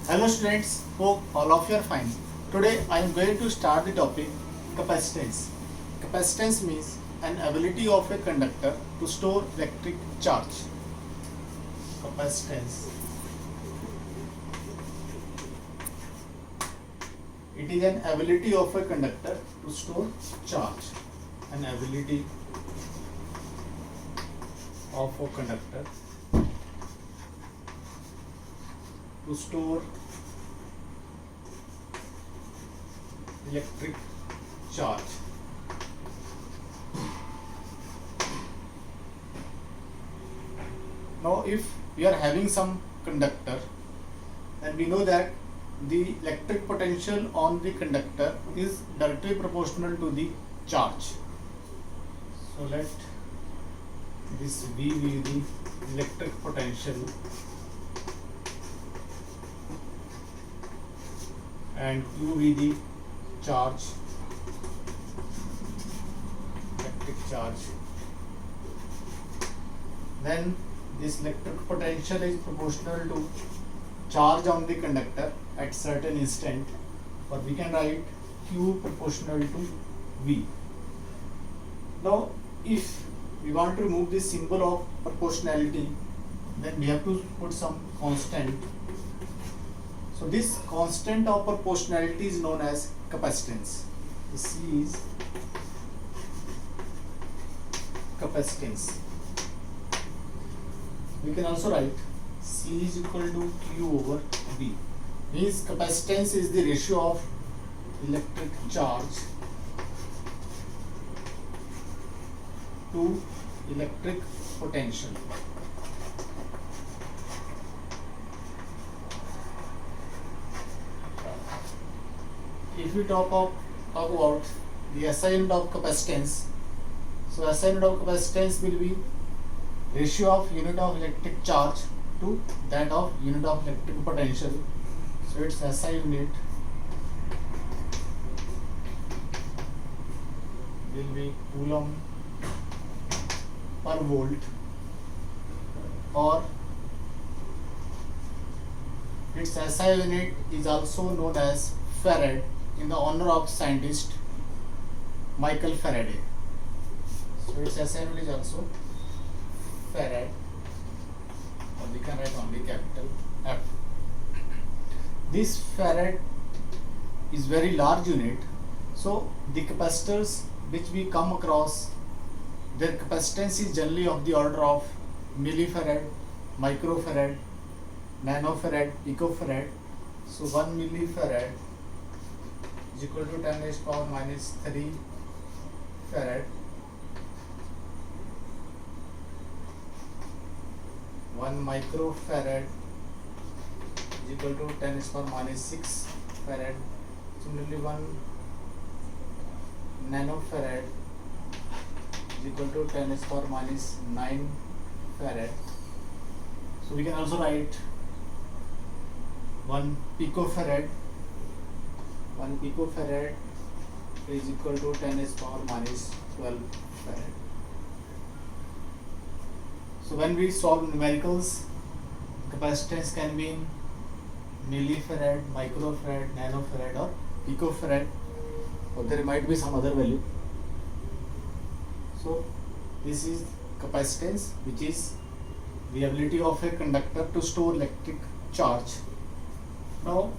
Hello students, hope all of you are fine. Today I am going to start the topic capacitance. Capacitance means an ability of a conductor to store electric charge. Capacitance. It is an ability of a conductor to store charge. An ability of a conductor to store electric charge. Now if we are having some conductor, then we know that the electric potential on the conductor is directly proportional to the charge. So let this V be the electric potential and Q be the charge, electric charge. Then this electric potential is proportional to charge on the conductor at certain instant, or we can write Q proportional to V. Now if we want to remove this symbol of proportionality, then we have to put some constant. So this constant of proportionality is known as capacitance. This is capacitance. We can also write C is equal to Q over V. Means capacitance is the ratio of electric charge to electric potential. If we talk about the SI unit of capacitance, so SI unit of capacitance will be ratio of unit of electric charge to that of unit of electric potential. So its SI unit will be coulomb per volt, or its SI unit is also known as farad in the honor of scientist Michael Faraday. So its SI unit is also farad, or we can write only capital F. This farad is very large unit, so the capacitors which we come across, their capacitance is generally of the order of millifarad, microfarad, nanofarad, picofarad. So 1 millifarad is equal to 10 raised to power minus 3 farad. 1 microfarad is equal to 10 raised to power minus 6 farad. Similarly, 1 nanofarad is equal to 10 raised to power minus 9 farad. So we can also write 1 picofarad. 1 picofarad is equal to 10 raised to power minus 12 farad. So when we solve numericals, capacitance can be in millifarad, microfarad, nanofarad, or picofarad, or there might be some other value. So this is capacitance, which is the ability of a conductor to store electric charge. Now,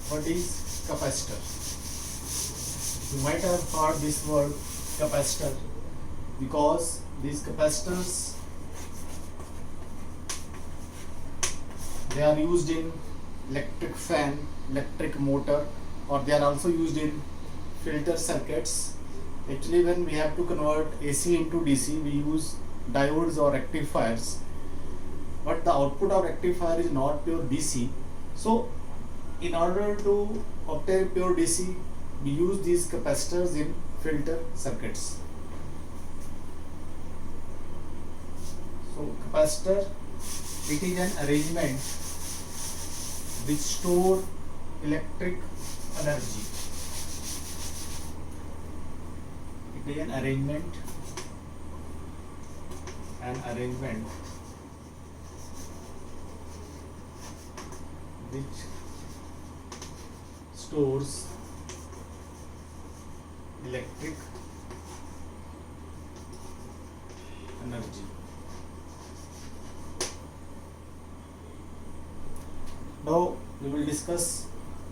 what is capacitor? You might have heard this word capacitor because these capacitors, they are used in electric fan, electric motor, or they are also used in filter circuits. Actually, when we have to convert AC into DC, we use diodes or rectifiers, but the output of rectifier is not pure DC. So in order to obtain pure DC, we use these capacitors in filter circuits. So capacitor, it is an arrangement which store electric energy. It is an arrangement which stores electric energy. Now we will discuss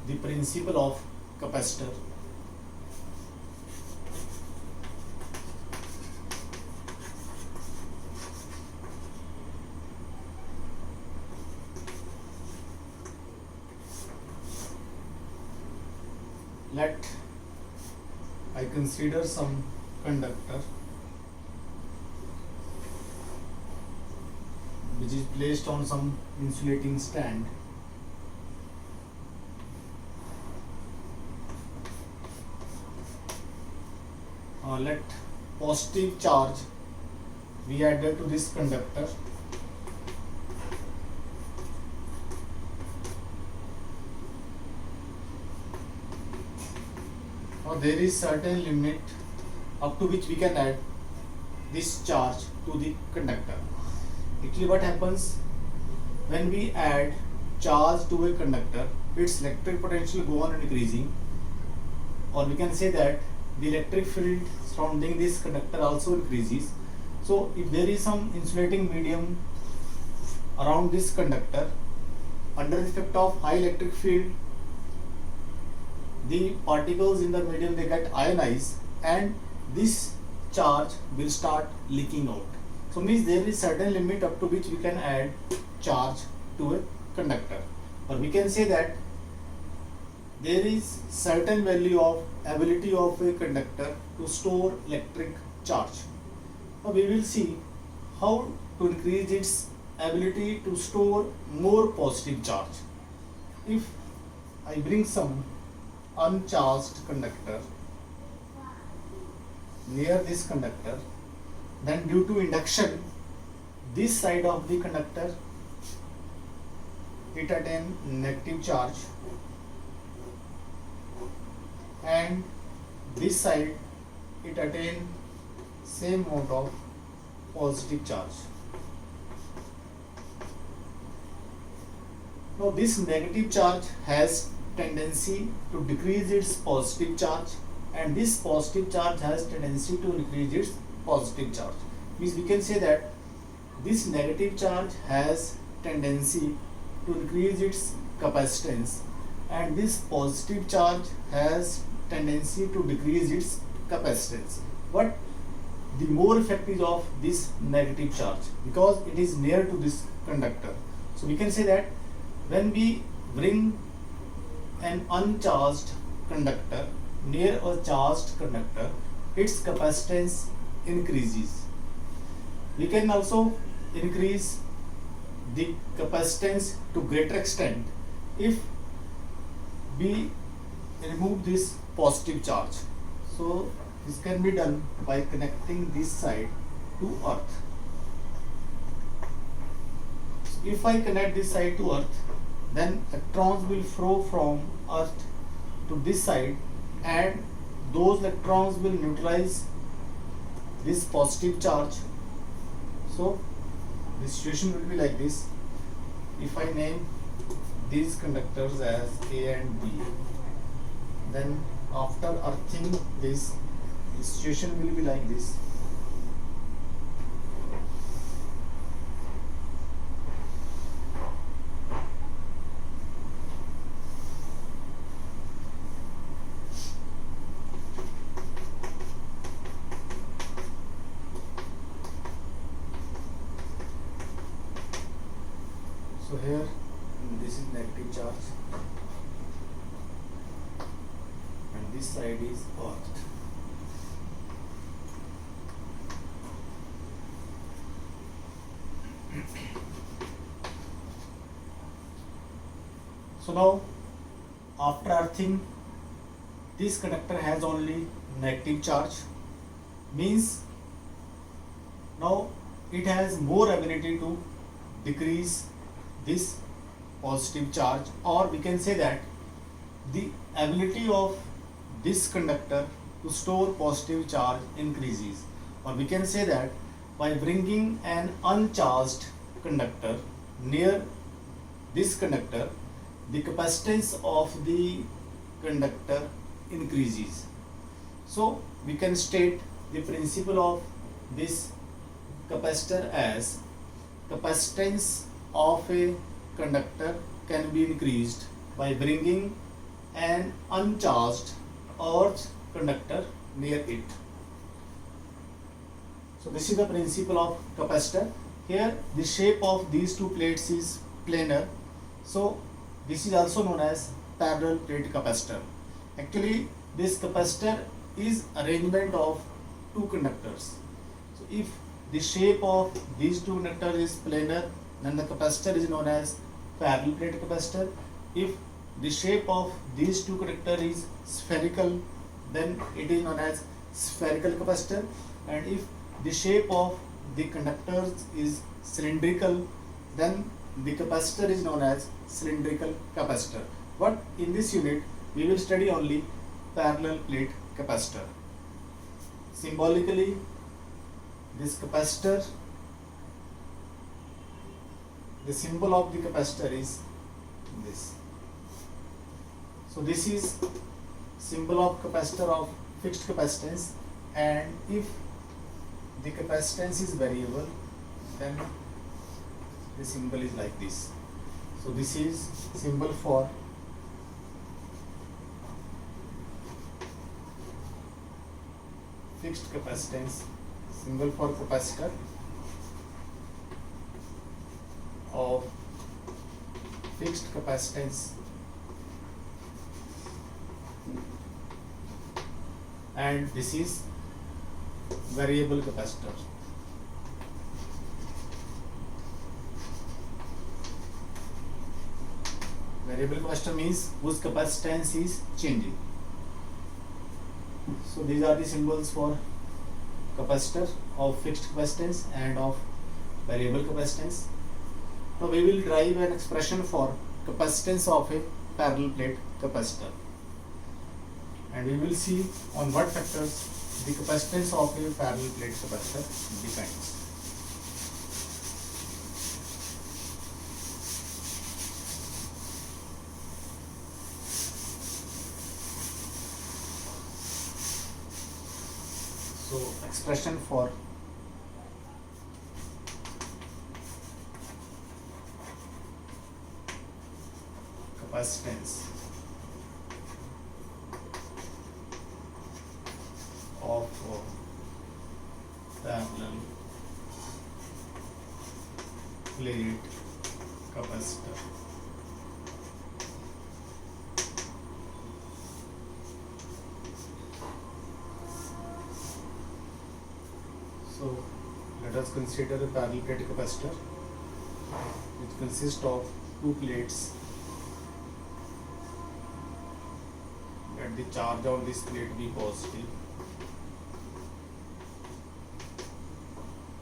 the principle of capacitor. Let I consider some conductor which is placed on some insulating stand. Let positive charge be added to this conductor. Now there is certain limit up to which we can add this charge to the conductor. Actually, what happens when we add charge to a conductor, its electric potential go on increasing, or we can say that the electric field surrounding this conductor also increases. So if there is some insulating medium around this conductor, under the effect of high electric field, the particles in the medium, they get ionized and this charge will start leaking out. So means there is certain limit up to which we can add charge to a conductor, or we can say that there is certain value of ability of a conductor to store electric charge. Now we will see how to increase its ability to store more positive charge. If I bring some uncharged conductor near this conductor, then due to induction, this side of the conductor it attain negative charge and this side it attain same amount of positive charge. Now this negative charge has tendency to decrease its positive charge and this positive charge has tendency to increase its positive charge. Means we can say that this negative charge has tendency to increase its capacitance and this positive charge has tendency to decrease its capacitance. But the more effect is of this negative charge because it is near to this conductor. So we can say that when we bring an uncharged conductor near a charged conductor, its capacitance increases. We can also increase the capacitance to greater extent if we remove this positive charge. So this can be done by connecting this side to earth. So if I connect this side to earth, then electrons will flow from earth to this side and those electrons will neutralize this positive charge. So the situation will be like this. If I name these conductors as A and B, then after earthing this, the situation will be like this. So here this is negative charge and this side is earthed. So now after earthing, this conductor has only negative charge, means now it has more ability to decrease this positive charge, or we can say that the ability of this conductor to store positive charge increases, or we can say that by bringing an uncharged conductor near this conductor, the capacitance of the conductor increases. So we can state the principle of this capacitor as capacitance of a conductor can be increased by bringing an uncharged earth conductor near it. So this is the principle of capacitor. Here the shape of these two plates is planar. So this is also known as parallel plate capacitor. Actually this capacitor is arrangement of two conductors. So if the shape of these two conductors is planar, then the capacitor is known as parallel plate capacitor. If the shape of these two conductors is spherical, then it is known as spherical capacitor. And if the shape of the conductors is cylindrical, then the capacitor is known as cylindrical capacitor. But in this unit we will study only parallel plate capacitor. Symbolically, this capacitor, the symbol of the capacitor is this. So this is symbol of capacitor of fixed capacitance, and if the capacitance is variable, then the symbol is like this. So this is symbol for fixed capacitance, symbol for capacitor of fixed capacitance, and this is variable capacitor. Variable capacitor means whose capacitance is changing. So these are the symbols for capacitor of fixed capacitance and of variable capacitance. Now we will derive an expression for capacitance of a parallel plate capacitor, and we will see on what factors the capacitance of a parallel plate capacitor depends. So expression for capacitance of parallel plate capacitor. So let us consider a parallel plate capacitor which consists of two plates. Let the charge of this plate be positive,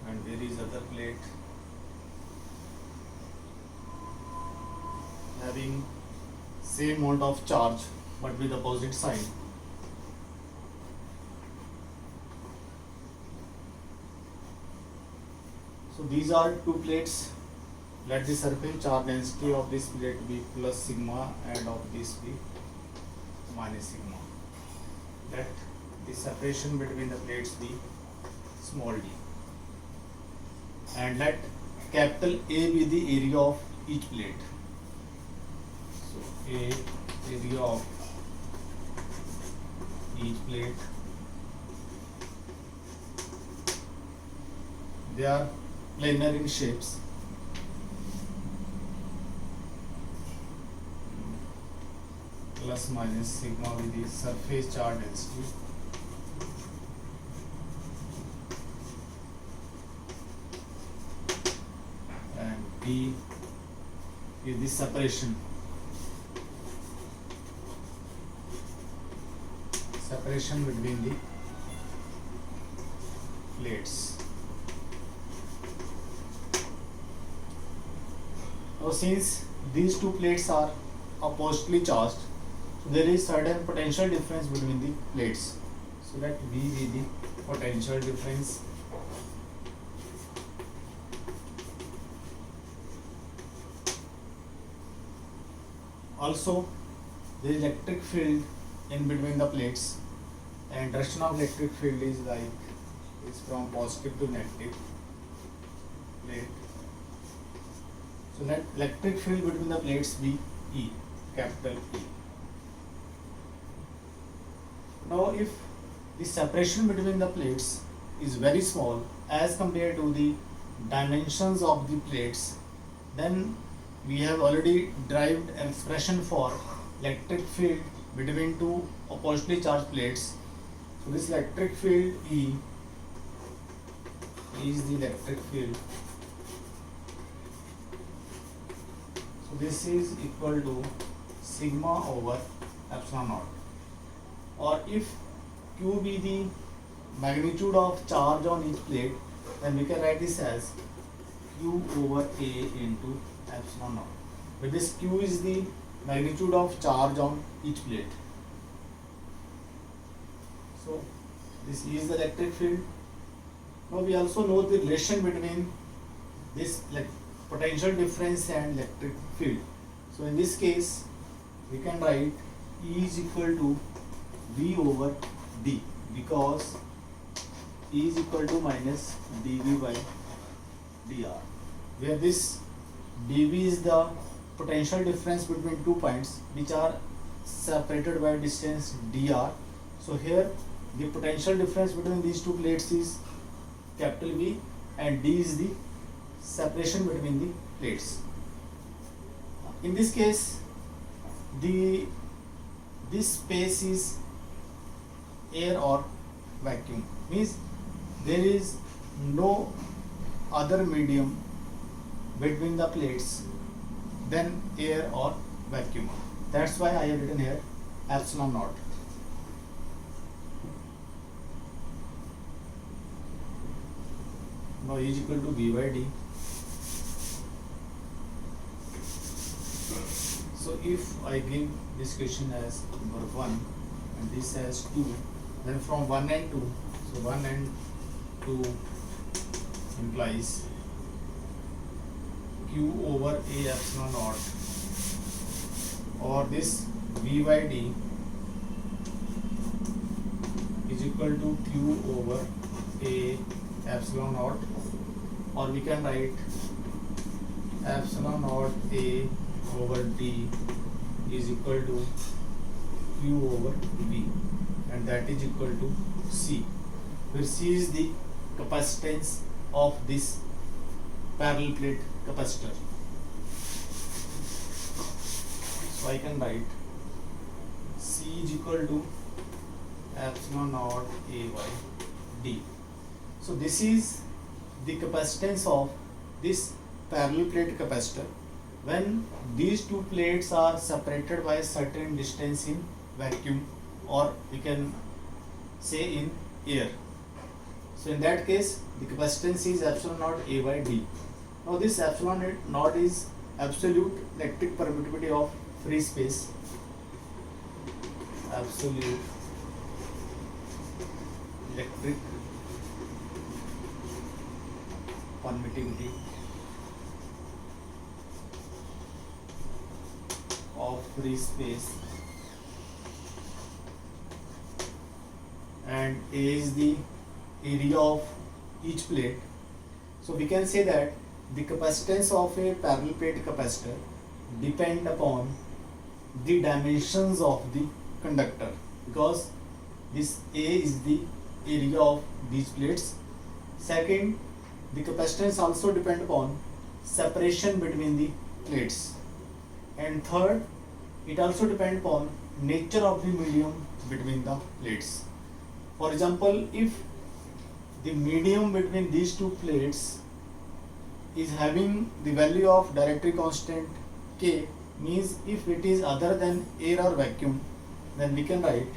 and there is other plate having same amount of charge but with opposite sign. So these are two plates. Let the surface charge density of this plate be plus sigma and of this be minus sigma. Let the separation between the plates be small d, and let capital A be the area of each plate. So A, area of each plate. They are planar in shapes. Plus minus sigma with the surface charge density. And D is the separation between the plates. Now since these two plates are oppositely charged, so there is certain potential difference between the plates. So let V be the potential difference. Also the electric field in between the plates, and direction of electric field is from positive to negative plate. So let electric field between the plates be E, capital E. Now if the separation between the plates is very small as compared to the dimensions of the plates, then we have already derived an expression for electric field between two oppositely charged plates. So this electric field E is the electric field. So this is equal to sigma over epsilon naught. Or if Q be the magnitude of charge on each plate, then we can write this as Q over A into epsilon naught. But this Q is the magnitude of charge on each plate. So this is the electric field. Now we also know the relation between this potential difference and electric field. So in this case, we can write E is equal to V over D, because E is equal to minus dV by dr, where this dV is the potential difference between 2 points which are separated by distance dr. So here the potential difference between these two plates is capital V, and D is the separation between the plates. In this case, this space is air or vacuum, means there is no other medium between the plates than air or vacuum. That's why I have written here epsilon naught. Now E is equal to V by D. So if I give this question as number 1 and this as 2, then from 1 and 2, so 1 and 2 implies Q over A epsilon naught, or this V by D is equal to Q over A epsilon naught, or we can write epsilon naught A over D is equal to Q over V, and that is equal to C, where C is the capacitance of this parallel plate capacitor. So I can write C is equal to epsilon naught A by D. So this is the capacitance of this parallel plate capacitor when these two plates are separated by a certain distance in vacuum, or we can say in air. So in that case, the capacitance is epsilon naught A by D. Now this epsilon naught is absolute electric permittivity of free space. Absolute electric permittivity of free space, and A is the area of each plate. So we can say that the capacitance of a parallel plate capacitor depend upon the dimensions of the conductor, because this A is the area of these plates. Second, the capacitance also depend upon separation between the plates. And third, it also depends upon nature of the medium between the plates. For example, if the medium between these two plates is having the value of dielectric constant K, means if it is other than air or vacuum, then we can write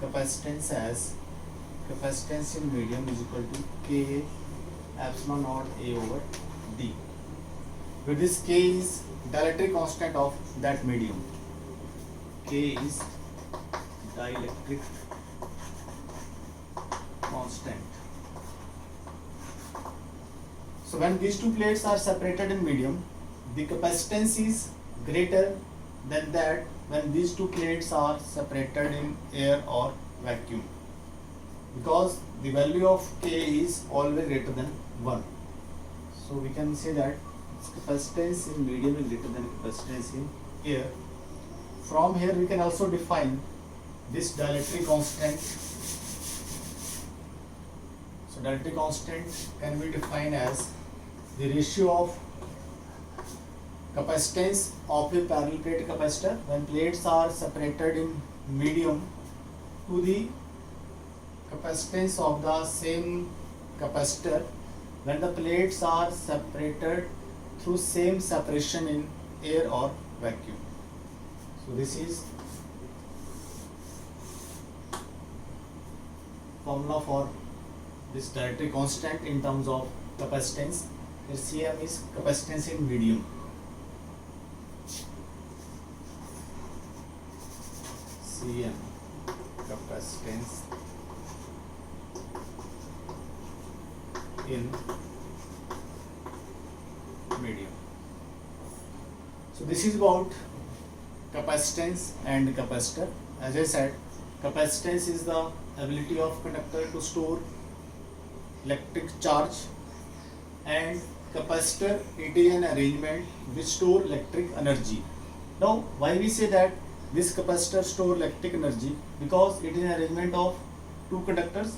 capacitance as capacitance in medium is equal to K epsilon naught A over D, where this K is dielectric constant of that medium. K is dielectric constant. So when these two plates are separated in medium, the capacitance is greater than that when these two plates are separated in air or vacuum, because the value of K is always greater than 1. So we can say that capacitance in medium is greater than capacitance in air. From here we can also define this dielectric constant. So dielectric constant can be defined as the ratio of capacitance of a parallel plate capacitor when plates are separated in medium to the capacitance of the same capacitor when the plates are separated through same separation in air or vacuum. So this is formula for this dielectric constant in terms of capacitance. Here Cm is capacitance in medium. Cm capacitance in medium. So this is about capacitance and capacitor. As I said, capacitance is the ability of conductor to store electric charge, and capacitor, it is an arrangement which store electric energy. Now why we say that this capacitor store electric energy? Because it is an arrangement of two conductors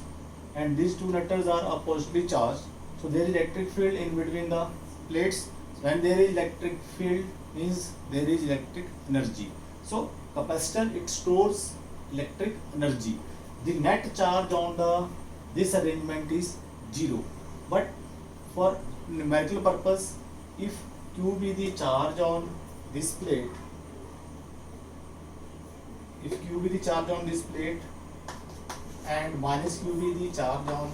and these two conductors are oppositely charged, so there is electric field in between the plates. When there is electric field means there is electric energy. So capacitor, it stores electric energy. The net charge on this arrangement is 0, but for numerical purpose, if Q be the charge on this plate, if Q be the charge on this plate and minus Q be the charge on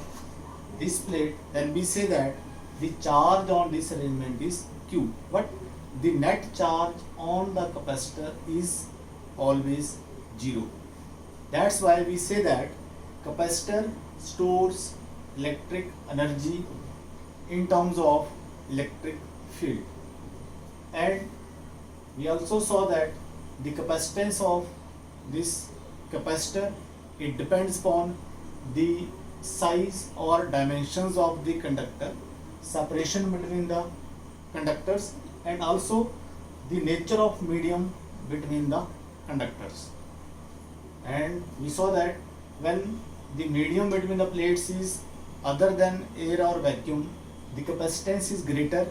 this plate, then we say that the charge on this arrangement is Q, but the net charge on the capacitor is always 0. That's why we say that capacitor stores electric energy in terms of electric field. And we also saw that the capacitance of this capacitor, it depends upon the size or dimensions of the conductor, separation between the conductors, and also the nature of medium between the conductors. And we saw that when the medium between the plates is other than air or vacuum, the capacitance is greater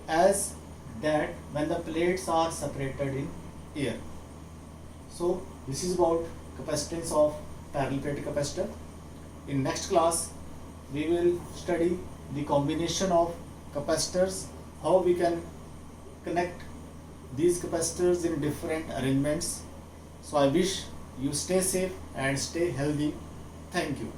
as that when the plates are separated in air. So this is about capacitance of parallel plate capacitor. In next class we will study the combination of capacitors, how we can connect these capacitors in different arrangements. So I wish you stay safe and stay healthy. Thank you.